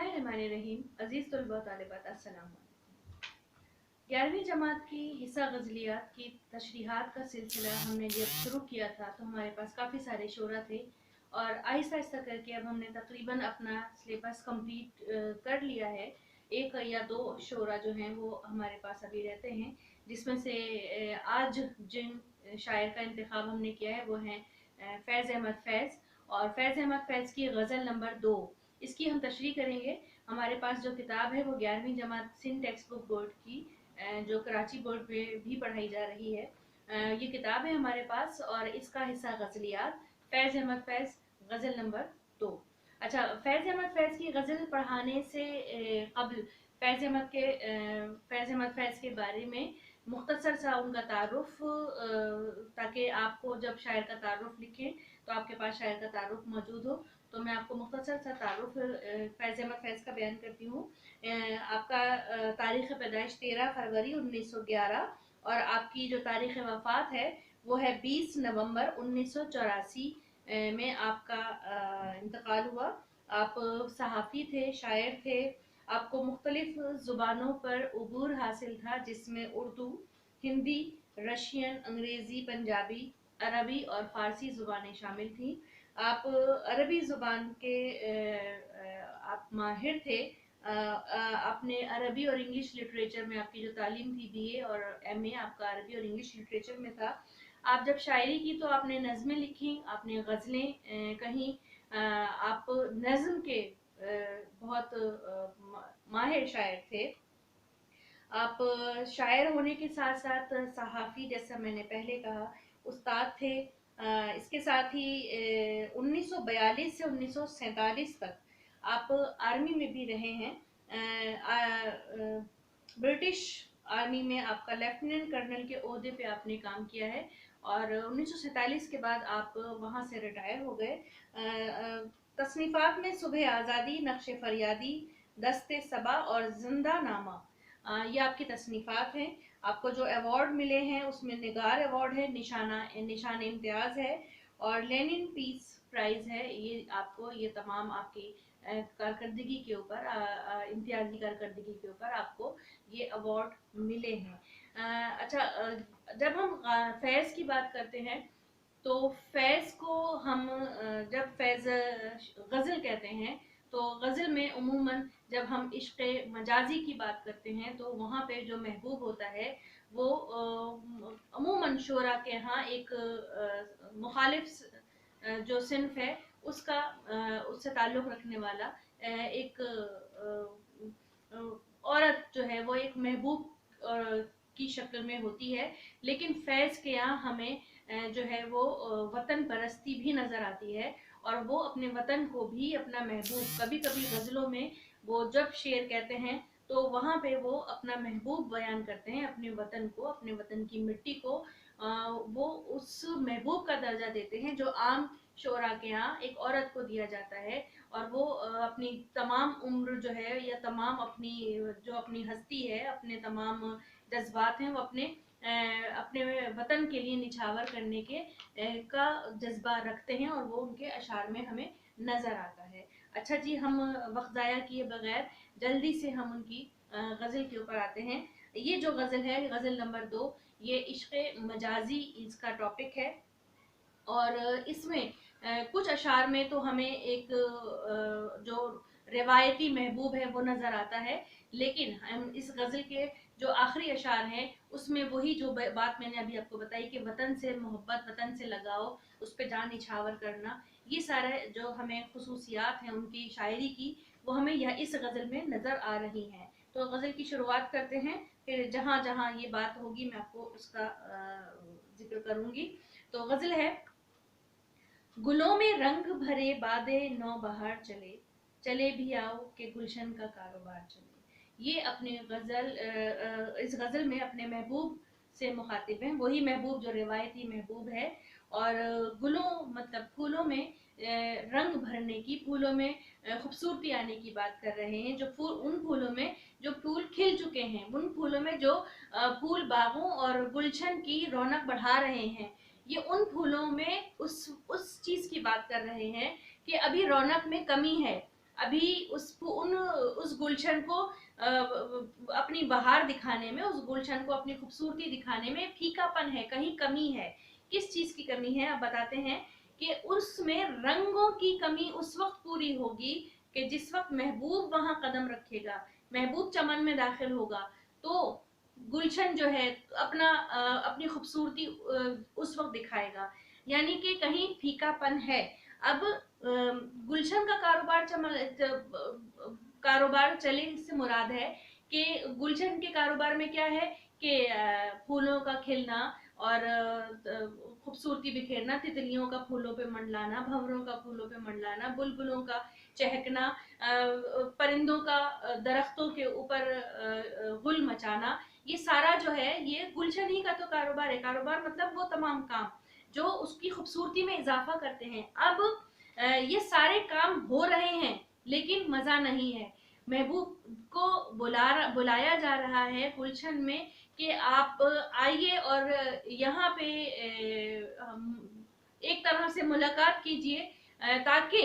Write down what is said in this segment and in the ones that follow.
बिस्मिल्लाहिर्रहमानिर्रहीम। अजीज़ तलबा तालिबात अस्सलाम वालेकुम। 11वीं जमात की हिस्सा गज़लियात की तशरीहात का सिलसिला हमने जब शुरू किया था तो हमारे पास काफ़ी सारे शोरा थे और आहिस्ता आहिस्ता करके अब हमने तकरीबन अपना सिलेबस कंप्लीट कर लिया है। एक या दो शोरा जो हैं वो हमारे पास अभी रहते हैं, जिसमें से आज जिन शायर का इंतखाब हमने किया है वो हैं फैज़ अहमद फैज़। और फैज़ अहमद फैज़ की गज़ल नंबर 2, इसकी हम तशरीह करेंगे। हमारे पास जो किताब है वो 11वीं जमात सिंध टेक्स्ट बुक बोर्ड की, जो कराची बोर्ड पे भी पढ़ाई जा रही है, ये किताब है हमारे पास और इसका हिस्सा गज़लियात फैज़ अहमद फैज़ गज़ल नंबर 2। अच्छा, फैज़ अहमद फैज़ की गज़ल पढ़ाने से कबल फैज़ अहमद फैज़ के बारे में मुख्तसर सा उनका तारुफ, ताकि आपको जब शायर का तारुफ लिखें तो आपके पास शायर का तारुफ मौजूद हो। तो मैं आपको मुख्तसर सा तारुफ फैज़ अहमद फैज़ का बयान करती हूँ। आपका तारीख़ पैदाइश 13 फरवरी 1911 और आपकी जो तारीख़ वफ़ात है वो है 20 नवंबर 1984 में आपका इंतकाल हुआ। आप सहाफ़ी थे, शायर थे, आपको मुख्तलिफ ज़ुबानों पर उबूर हासिल था, जिसमें उर्दू, हिंदी, रशियन, अंग्रेज़ी, पंजाबी, अरबी और फ़ारसी ज़ुबानें शामिल थीं। आप अरबी ज़ुबान के आप माहिर थे। आपने अरबी और इंग्लिश लिटरेचर में आपकी जो तालीम थी बीए और एमए आपका अरबी और इंग्लिश लिटरेचर में था। आप जब शायरी की तो आपने नज़में लिखी, आपने गज़लें कहीं, आप नज़्म के बहुत माहिर शायर थे। आप शायर होने के साथ साथ सहाफ़ी, जैसा मैंने पहले कहा, उस्ताद थे। इसके साथ ही 1942 से 1947 तक आप आर्मी में भी रहे हैं। ब्रिटिश आर्मी में आपका लेफ्टिनेंट कर्नल के ओहदे पे आपने काम किया है और 1947 के बाद आप वहाँ से रिटायर हो गए। तसनीफ़ात में सुबह आज़ादी, नक्श फरियादी, दस्ते सबा और जिंदा नामा, ये आपकी तसनीफ़ात हैं। आपको जो अवार्ड मिले हैं उसमें निगार अवार्ड है, निशान इम्तियाज़ है और लेनिन पीस प्राइज़ है। ये आपको, ये तमाम आपकी कारकर्दगी के ऊपर, इम्तियाजी कारकर्दगी के ऊपर आपको ये अवार्ड मिले हैं। अच्छा, जब हम फैज़ की बात करते हैं तो फैज़ को हम जब फैज़ गज़ल कहते हैं तो गज़ल में उमूमन जब हम इश्क़ मजाजी की बात करते हैं तो वहाँ पे जो महबूब होता है वो अमूमन शोरा के यहाँ एक मुखालिफ जो सिन्फ है उसका, उससे ताल्लुक़ रखने वाला एक औरत जो है वो एक महबूब की शक्ल में होती है। लेकिन फैज़ के यहाँ हमें जो है वो वतन परस्ती भी नज़र आती है और वो अपने वतन को भी अपना महबूब, कभी कभी गज़लों में वो जब शेर कहते हैं तो वहाँ पे वो अपना महबूब बयान करते हैं, अपने वतन को, अपने वतन की मिट्टी को वो उस महबूब का दर्जा देते हैं जो आम शोरा के यहाँ एक औरत को दिया जाता है। और वो अपनी तमाम उम्र जो है या तमाम अपनी जो अपनी हस्ती है, अपने तमाम जज्बात हैं, वो अपने वतन के लिए निछावर करने के का जज्बा रखते हैं और वो उनके अशार में हमें नज़र आता है। अच्छा जी, हम वक्त ज़ाया किए बगैर जल्दी से हम उनकी गज़ल के ऊपर आते हैं। ये जो गज़ल है, गज़ल नंबर 2, ये इश्क़ मजाजी इसका टॉपिक है और इसमें कुछ अशार में तो हमें एक जो रिवायती महबूब है वो नज़र आता है, लेकिन हम इस गज़ल के जो आखिरी अशार हैं उसमें वही जो बात मैंने अभी आपको बताई कि वतन से मोहब्बत, वतन से लगाओ, उस पर जान निछावर करना, ये सारे जो हमें खुसूसियात हैं उनकी शायरी की, वो हमें यह इस गज़ल में नज़र आ रही हैं। तो गज़ल की शुरुआत करते हैं, फिर जहाँ जहाँ ये बात होगी मैं आपको उसका जिक्र करूँगी। तो गज़ल है, गुलों में रंग भरे बादे नौ बहार चले, चले भी आओ के गुलशन का कारोबार चले। ये अपने गज़ल, इस गज़ल में अपने महबूब से मुखातिब हैं, वही महबूब जो रिवायती महबूब है। और गुलों मतलब फूलों में रंग भरने की, फूलों में खूबसूरती आने की बात कर रहे हैं। जो फूल, उन फूलों में जो फूल खिल चुके हैं, उन फूलों में जो फूल बागों और गुलशन की रौनक बढ़ा रहे हैं, ये उन फूलों में उस चीज़ की बात कर रहे हैं कि अभी रौनक में कमी है, अभी उन उस गुलशन को अपनी बहार दिखाने में, उस गुलशन को अपनी खूबसूरती दिखाने में फीकापन है, कहीं कमी है। किस चीज की कमी है, अब बताते हैं कि उसमें रंगों की कमी उस वक्त पूरी होगी कि जिस वक्त महबूब वहां कदम रखेगा, महबूब चमन में दाखिल होगा, तो गुलशन जो है अपनी खूबसूरती उस वक्त दिखाएगा, यानी कि कहीं फीकापन है। अब गुलशन का कारोबार चले, इससे मुराद है कि गुलशन के कारोबार में क्या है कि फूलों का खिलना और खूबसूरती बिखेरना, तितलियों का फूलों पे मंडलाना, भंवरों का फूलों पे मंडलाना, बुलबुलों का चहकना, परिंदों का दरख्तों के ऊपर गुल मचाना, ये सारा जो है ये गुलशन ही का तो कारोबार है। कारोबार मतलब वो तमाम काम जो उसकी खूबसूरती में इजाफा करते हैं। अब ये सारे काम हो रहे हैं लेकिन मजा नहीं है। महबूब को बुलाया जा रहा है गुलशन में कि आप आइए और यहाँ पे एक तरह से मुलाकात कीजिए, ताकि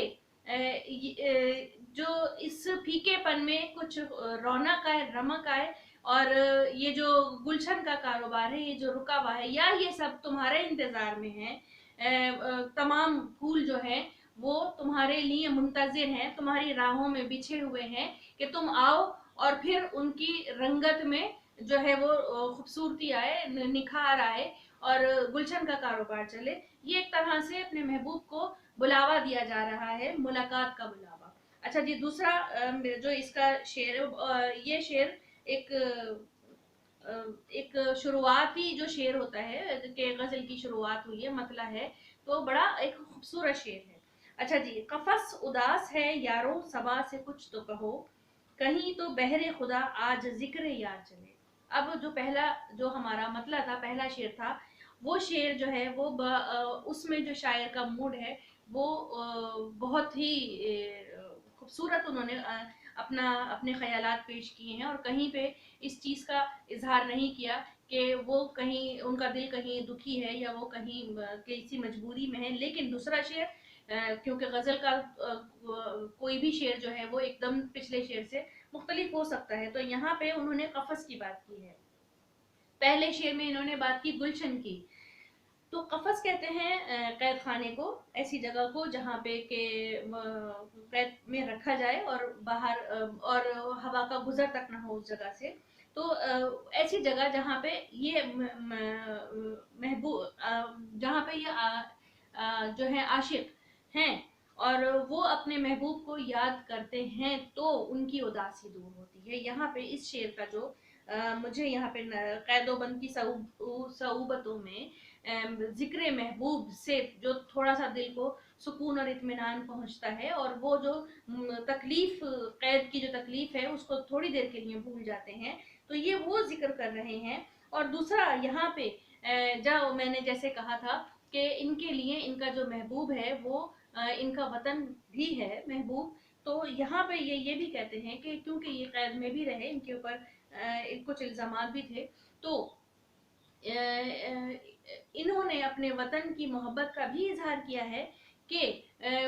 जो इस फीकेपन में कुछ रौनक आए, रमक आए, और ये जो गुलशन का कारोबार है, ये जो रुका हुआ है, या ये सब तुम्हारे इंतजार में है, तमाम फूल जो है वो तुम्हारे लिए मुंतजिर हैं, तुम्हारी राहों में बिछे हुए हैं कि तुम आओ और फिर उनकी रंगत में जो है वो खूबसूरती आए, निखार आए और गुलशन का कारोबार चले। ये एक तरह से अपने महबूब को बुलावा दिया जा रहा है, मुलाकात का बुलावा। अच्छा जी, दूसरा जो इसका शेर है, ये शेर एक शुरुआती जो शेर होता है कि गजल की शुरुआत हुई है, मतला है, तो बड़ा एक खूबसूरत शेर है। अच्छा जी, कफस उदास है यारों सबा से कुछ तो कहो, कहीं तो बहरे खुदा आज जिक्र याद चले। अब जो पहला जो हमारा मतला था, पहला शेर था, वो शेर जो है वो उसमें जो शायर का मूड है वो बहुत ही खूबसूरत उन्होंने अपने ख्यालात पेश किए हैं, और कहीं पे इस चीज़ का इजहार नहीं किया कि वो कहीं उनका दिल कहीं दुखी है या वो कहीं किसी मजबूरी में है। लेकिन दूसरा शेर, क्योंकि गज़ल का कोई भी शेर जो है वो एकदम पिछले शेर से मुख्तलिफ हो सकता है, तो यहाँ पे उन्होंने कफस की बात की है। पहले शेर में इन्होंने बात की गुलशन की। तो कफस कहते हैं कैद खाने को, ऐसी जगह को जहाँ पे के कैद में रखा जाए और बाहर और हवा का गुजर तक ना हो उस जगह से। तो ऐसी जगह जहाँ पे ये महबूब, जहाँ पे ये जो है आशिक हैं और वो अपने महबूब को याद करते हैं तो उनकी उदासी दूर होती है। यहाँ पे इस शेर का जो मुझे यहाँ पे कैदोबंद की सऊबतों में जिक्र महबूब से जो थोड़ा सा दिल को सुकून और इत्मीनान पहुंचता है, और वो जो तकलीफ, कैद की जो तकलीफ है उसको थोड़ी देर के लिए भूल जाते हैं, तो ये वो जिक्र कर रहे हैं। और दूसरा यहाँ पे जो मैंने जैसे कहा था कि इनके लिए इनका जो महबूब है वो इनका वतन भी है महबूब, तो यहाँ पे ये भी कहते हैं कि क्योंकि ये कैद में भी रहे, इनके ऊपर कुछ इल्जामात भी थे, तो इन्होंने अपने वतन की मोहब्बत का भी इजहार किया है कि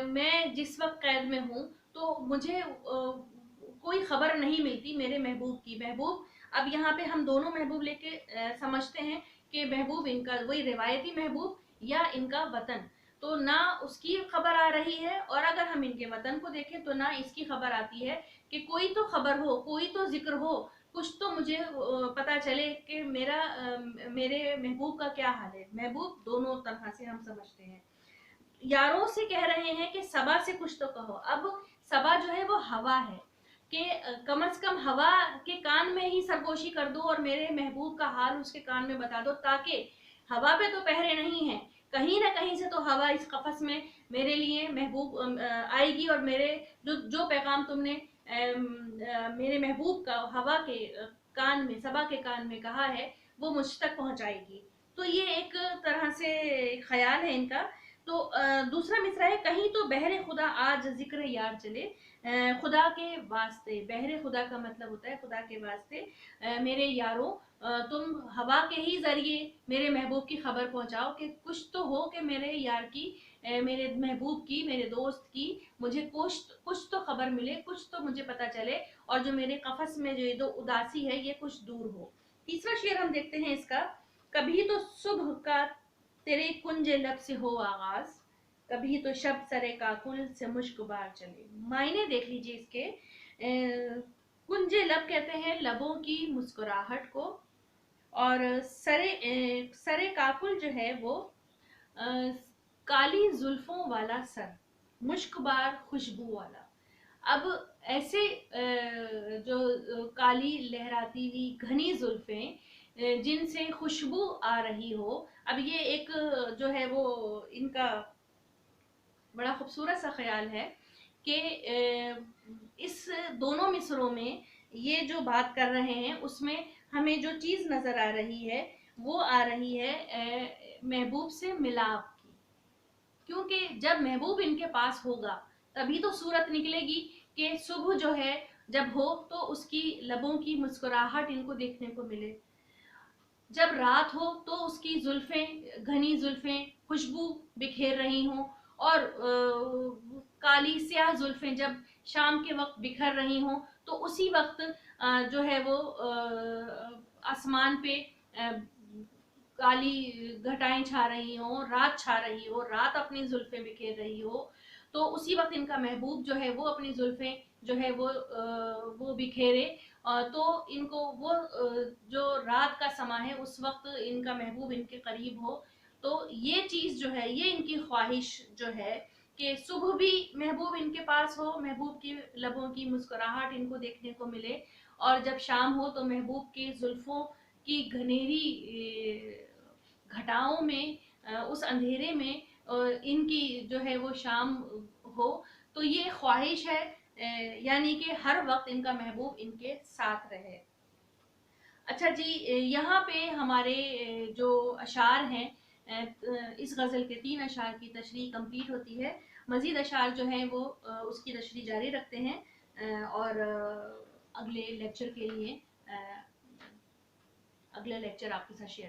मैं जिस वक्त कैद में हूँ तो मुझे कोई खबर नहीं मिलती मेरे महबूब की। महबूब, अब यहाँ पे हम दोनों महबूब लेके समझते हैं कि महबूब इनका वही रिवायती महबूब या इनका वतन, तो ना उसकी खबर आ रही है, और अगर हम इनके वतन को देखें तो ना इसकी खबर आती है कि कोई तो खबर हो, कोई तो जिक्र हो, कुछ तो मुझे पता चले कि मेरे महबूब का क्या हाल है। महबूब दोनों तरह से हम समझते हैं। यारों से कह रहे हैं कि सबा से कुछ तो कहो। अब सबा जो है वो हवा है कि कम से कम हवा के कान में ही सरगोशी कर दो और मेरे महबूब का हाल उसके कान में बता दो, ताकि हवा पे तो पहरे नहीं है, कहीं ना कहीं से तो हवा इस कफस में मेरे लिए महबूब आएगी, और मेरे जो पैगाम तुमने मेरे महबूब का हवा के कान में, सबा के कान में कहा है, वो मुझ तक पहुंचाएगी। तो ये एक तरह से ख्याल है इनका। तो दूसरा मिसरा है, कहीं तो बहरे खुदा आज जिक्र यार चले। خدا کے واسطے، بہر خدا کا مطلب ہوتا ہے خدا کے واسطے میرے یاروں تم ہوا کے ہی ذریعے میرے محبوب کی خبر پہنچاؤ کہ کچھ تو ہو کہ میرے یار کی، میرے محبوب کی، میرے دوست کی مجھے کچھ تو خبر ملے، کچھ تو مجھے پتا چلے، اور جو میرے قفس میں جو یہ اداسی ہے یہ کچھ دور ہو۔ تیسرا شعر ہم دیکھتے ہیں اس کا، کبھی تو صبح کا تیرے کنج لب سے ہو آغاز، کبھی تو شب سرے کاکل سے مشک بار چلے۔ معنی دیکھ لیجیے اس کے، کنج لب کہتے ہیں لبوں کی مسکراہٹ کو، اور سرے کاکل جو ہے وہ کالی زلفوں والا سر، مشک بار خوشبو والا۔ اب ایسے جو کالی لہراتی ہوئی گھنی زلفیں جن سے خوشبو آ رہی ہو، اب یہ ایک جو ہے وہ ان کا بڑا خوبصورت سا خیال ہے کہ اس دونوں مصروں میں یہ جو بات کر رہے ہیں اس میں ہمیں جو چیز نظر آ رہی ہے وہ آ رہی ہے محبوب سے ملاپ کی، کیونکہ جب محبوب ان کے پاس ہوگا تبھی تو صورت نکلے گی کہ صبح جو ہے جب ہو تو اس کی لبوں کی مسکراہٹ ان کو دیکھنے کو ملے، جب رات ہو تو اس کی زلفیں، گھنی زلفیں خوشبو بکھیر رہی ہوں، اور کالی سیاہ زلفیں جب شام کے وقت بکھر رہی ہوں تو اسی وقت جو ہے وہ آسمان پہ کالی گھٹائیں چھا رہی ہوں، رات چھا رہی ہو، رات اپنی زلفیں بکھیر رہی ہو، تو اسی وقت ان کا محبوب جو ہے وہ اپنی زلفیں جو ہے وہ بکھیرے، تو ان کو وہ جو رات کا سما ہے اس وقت ان کا محبوب ان کے قریب ہو، تو یہ چیز جو ہے یہ ان کی خواہش جو ہے کہ صبح بھی محبوب ان کے پاس ہو، محبوب کی لبوں کی مسکراہٹ ان کو دیکھنے کو ملے، اور جب شام ہو تو محبوب کی زلفوں کی گھنیری گھٹاؤں میں، اس اندھیرے میں ان کی جو ہے وہ شام ہو، تو یہ خواہش ہے یعنی کہ ہر وقت ان کا محبوب ان کے ساتھ رہے۔ اچھا جی، یہاں پہ ہمارے جو اشعار ہیں اس غزل کے 3 اشعار کی تشریح کمپلیٹ ہوتی ہے، مزید اشعار جو ہیں وہ اس کی تشریح جاری رکھتے ہیں، اور اگلے لیکچر کے لیے اگلے لیکچر آپ کے ساتھ شیئر